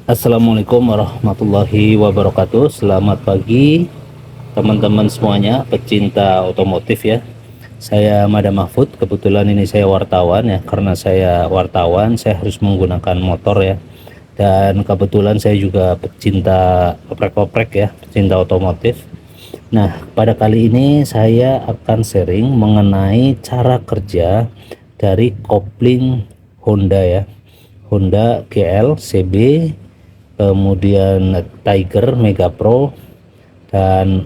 Assalamualaikum warahmatullahi wabarakatuh. Selamat pagi teman-teman semuanya pecinta otomotif ya. Saya Mada Mahfud, kebetulan ini saya wartawan ya. Karena saya wartawan saya harus menggunakan motor ya. Dan kebetulan saya juga pecinta oprek-oprek ya, pecinta otomotif. Nah, pada kali ini saya akan sharing mengenai cara kerja dari kopling Honda ya. Honda GL CB, kemudian Tiger Mega Pro, dan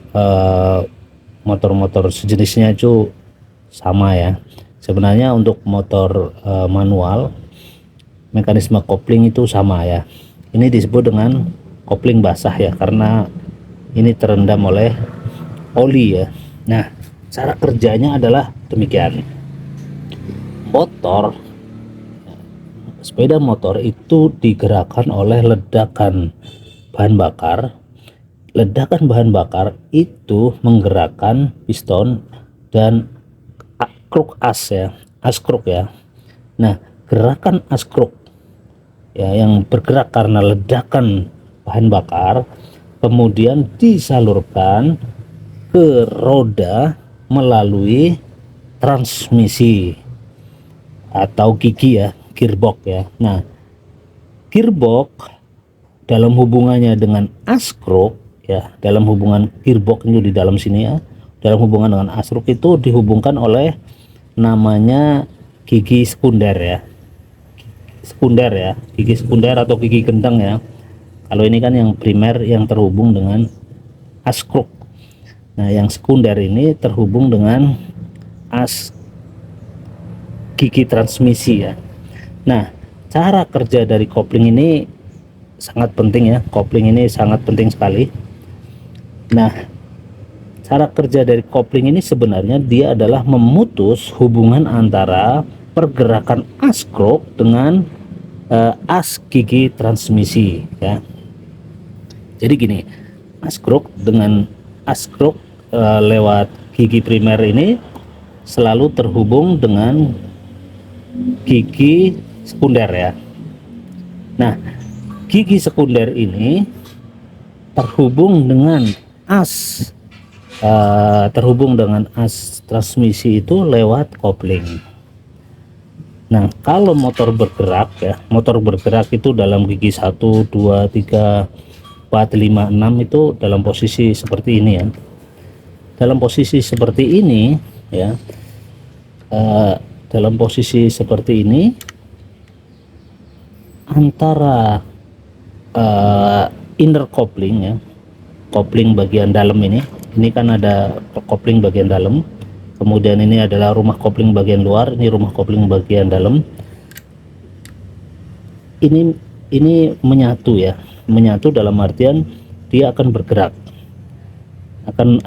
motor-motor sejenisnya itu sama ya. Sebenarnya untuk motor manual mekanisme kopling itu sama ya. Ini disebut dengan kopling basah ya, karena ini terendam oleh oli ya. Nah, cara kerjanya adalah demikian. Sepeda motor itu digerakkan oleh ledakan bahan bakar. Ledakan bahan bakar itu menggerakkan piston dan kruk as ya, as kruk ya. Nah, gerakan as kruk ya yang bergerak karena ledakan bahan bakar kemudian disalurkan ke roda melalui transmisi atau gigi ya, gearbox ya. Nah, gearbox dalam hubungannya dengan as kruk ya, dalam hubungan gearbox itu di dalam sini ya, dalam hubungan dengan as kruk itu dihubungkan oleh namanya gigi sekunder ya. Sekunder ya, gigi sekunder atau gigi gendang ya. Kalau ini kan yang primer yang terhubung dengan as kruk. Nah, yang sekunder ini terhubung dengan as gigi transmisi ya. Nah, cara kerja dari kopling ini sangat penting ya. Kopling ini sangat penting sekali. Nah, cara kerja dari kopling ini sebenarnya dia adalah memutus hubungan antara pergerakan as kruk dengan as gigi transmisi ya. Jadi gini, as kruk dengan as kruk lewat gigi primer ini selalu terhubung dengan gigi sekunder ya. Nah, gigi sekunder ini terhubung dengan as transmisi itu lewat kopling. Nah, kalau motor bergerak ya, motor bergerak itu dalam gigi 1, 2, 3, 4, 5, 6 itu dalam posisi seperti ini ya. Dalam posisi seperti ini ya, dalam posisi seperti ini antara inner coupling ya, kopling bagian dalam ini kan ada kopling bagian dalam, kemudian ini adalah rumah kopling bagian luar, ini rumah kopling bagian dalam. Ini menyatu ya, menyatu dalam artian dia akan bergerak,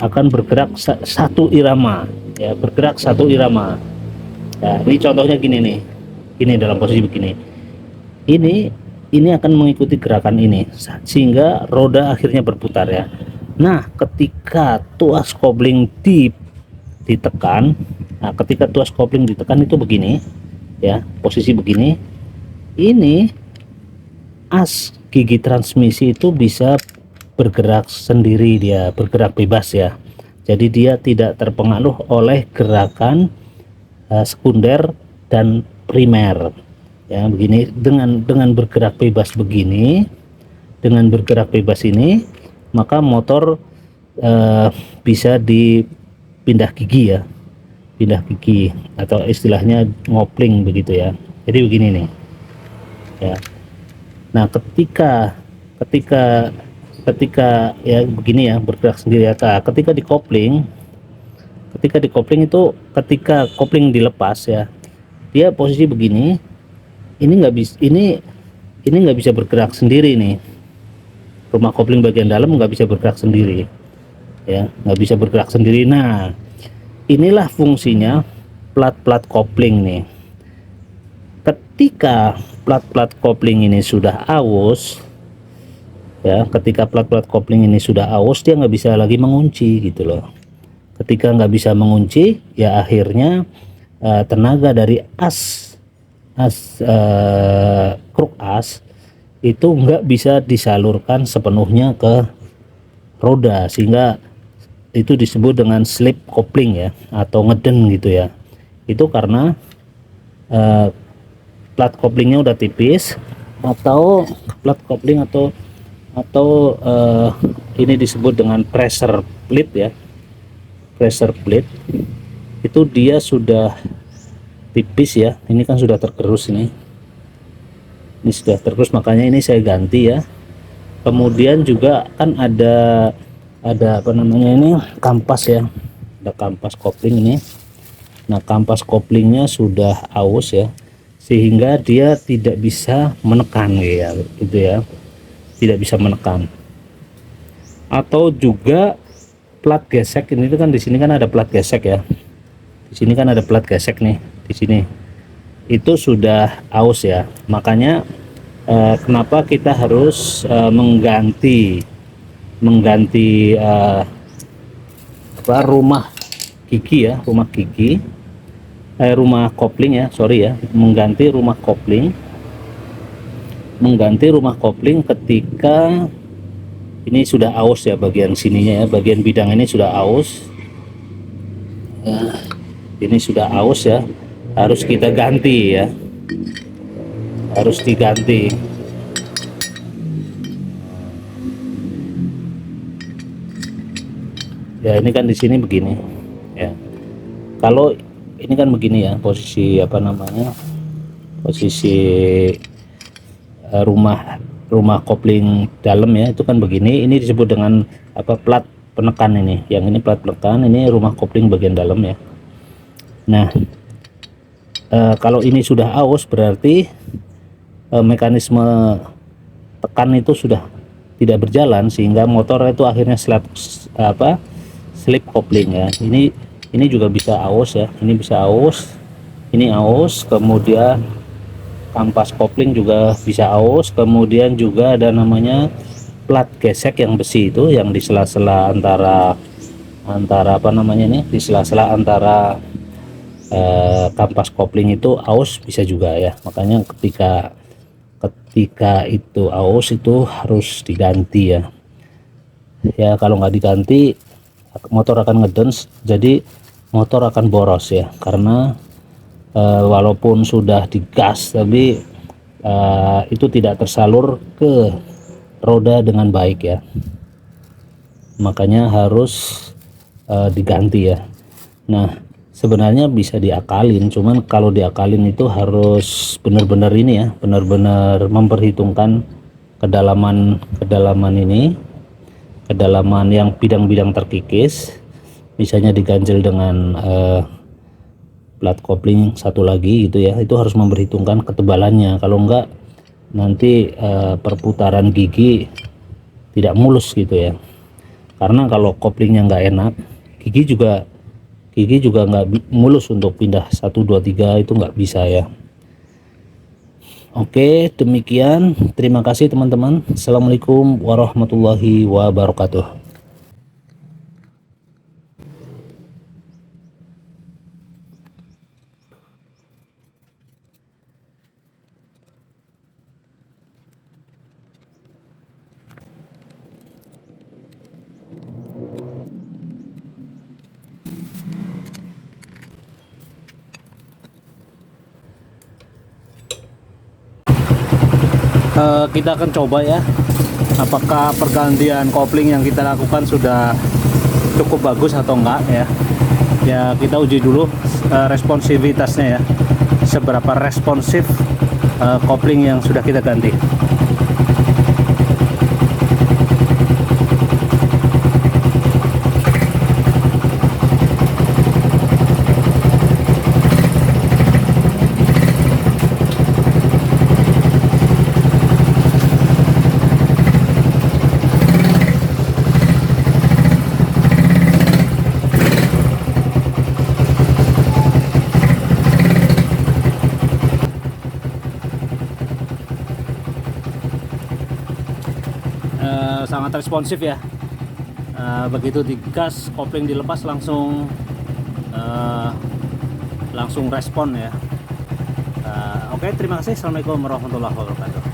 akan bergerak satu irama ya, bergerak satu irama. Nah, ini contohnya gini nih, ini dalam posisi begini, ini akan mengikuti gerakan ini sehingga roda akhirnya berputar ya. Nah, ketika tuas kopling ditekan, nah ketika tuas kopling ditekan itu begini ya, posisi begini, ini as gigi transmisi itu bisa bergerak sendiri, dia bergerak bebas ya. Jadi dia tidak terpengaruh oleh gerakan sekunder dan primer ya. Begini, dengan bergerak bebas begini, dengan bergerak bebas ini, maka motor bisa dipindah gigi ya, pindah gigi atau istilahnya ngopling begitu ya. Jadi begini nih ya. Nah, ketika ya begini ya, bergerak sendiri ya. Nah, ketika dikopling itu, ketika kopling dilepas ya, dia posisi begini, ini nggak bisa, ini nggak bisa bergerak sendiri nih. Rumah kopling bagian dalam nggak bisa bergerak sendiri ya, nggak bisa bergerak sendiri. Nah, inilah fungsinya plat-plat kopling nih. Ketika plat-plat kopling ini sudah aus ya, ketika plat-plat kopling ini sudah aus, dia nggak bisa lagi mengunci gitu loh. Ketika nggak bisa mengunci ya, akhirnya tenaga dari kruk as itu nggak bisa disalurkan sepenuhnya ke roda, sehingga itu disebut dengan slip coupling ya, atau ngeden gitu ya. Itu karena plat couplingnya udah tipis, atau plat coupling atau ini disebut dengan pressure plate ya. Pressure plate itu dia sudah tipis ya, ini kan sudah tergerus, ini sudah tergerus, makanya ini saya ganti ya. Kemudian juga kan ada apa namanya ini, kampas ya, ada kampas kopling ini. Nah, kampas koplingnya sudah aus ya, sehingga dia tidak bisa menekan ya, gitu ya, tidak bisa menekan. Atau juga plat gesek ini kan, di sini kan ada plat gesek ya, di sini kan ada plat gesek nih, di sini itu sudah aus ya. Makanya kenapa kita harus mengganti apa, rumah gigi ya, rumah kopling ya, sorry ya, mengganti rumah kopling ketika ini sudah aus ya, bagian sininya ya, bagian bidang ini sudah aus. Ini sudah aus ya, harus kita ganti ya, harus diganti. Ya, ini kan di sini begini ya. Kalau ini kan begini ya, posisi apa namanya, posisi rumah kopling dalam ya, itu kan begini. Ini disebut dengan apa, plat penekan ini. Yang ini plat penekan, ini rumah kopling bagian dalam ya. Nah, kalau ini sudah aus berarti mekanisme tekan itu sudah tidak berjalan, sehingga motor itu akhirnya slip coupling ya. Ini juga bisa aus ya, ini bisa aus, ini aus. Kemudian kampas kopling juga bisa aus. Kemudian juga ada namanya plat gesek yang besi itu, yang di sela-sela antara apa namanya ini, di sela-sela antara kampas kopling itu aus bisa juga ya. Makanya ketika itu aus itu harus diganti ya. Ya, kalau nggak diganti motor akan ngedens, jadi motor akan boros ya, karena walaupun sudah digas tapi itu tidak tersalur ke roda dengan baik ya. Makanya harus diganti ya. Nah, sebenarnya bisa diakalin, cuman kalau diakalin itu harus benar-benar ini ya, benar-benar memperhitungkan kedalaman ini, kedalaman yang bidang-bidang terkikis. Misalnya diganjel dengan plat kopling satu lagi gitu ya, itu harus memperhitungkan ketebalannya. Kalau enggak nanti perputaran gigi tidak mulus gitu ya. Karena kalau koplingnya nggak enak, gigi juga nggak mulus untuk pindah 1 2 3, itu nggak bisa ya. Oke, demikian, terima kasih teman-teman. Assalamualaikum warahmatullahi wabarakatuh. Kita akan coba ya, apakah pergantian kopling yang kita lakukan sudah cukup bagus atau enggak ya. Ya, kita uji dulu responsivitasnya ya, seberapa responsif kopling yang sudah kita ganti. Sangat responsif ya. Begitu digas, kopling dilepas langsung respon ya. Oke, terima kasih. Assalamualaikum warahmatullahi wabarakatuh.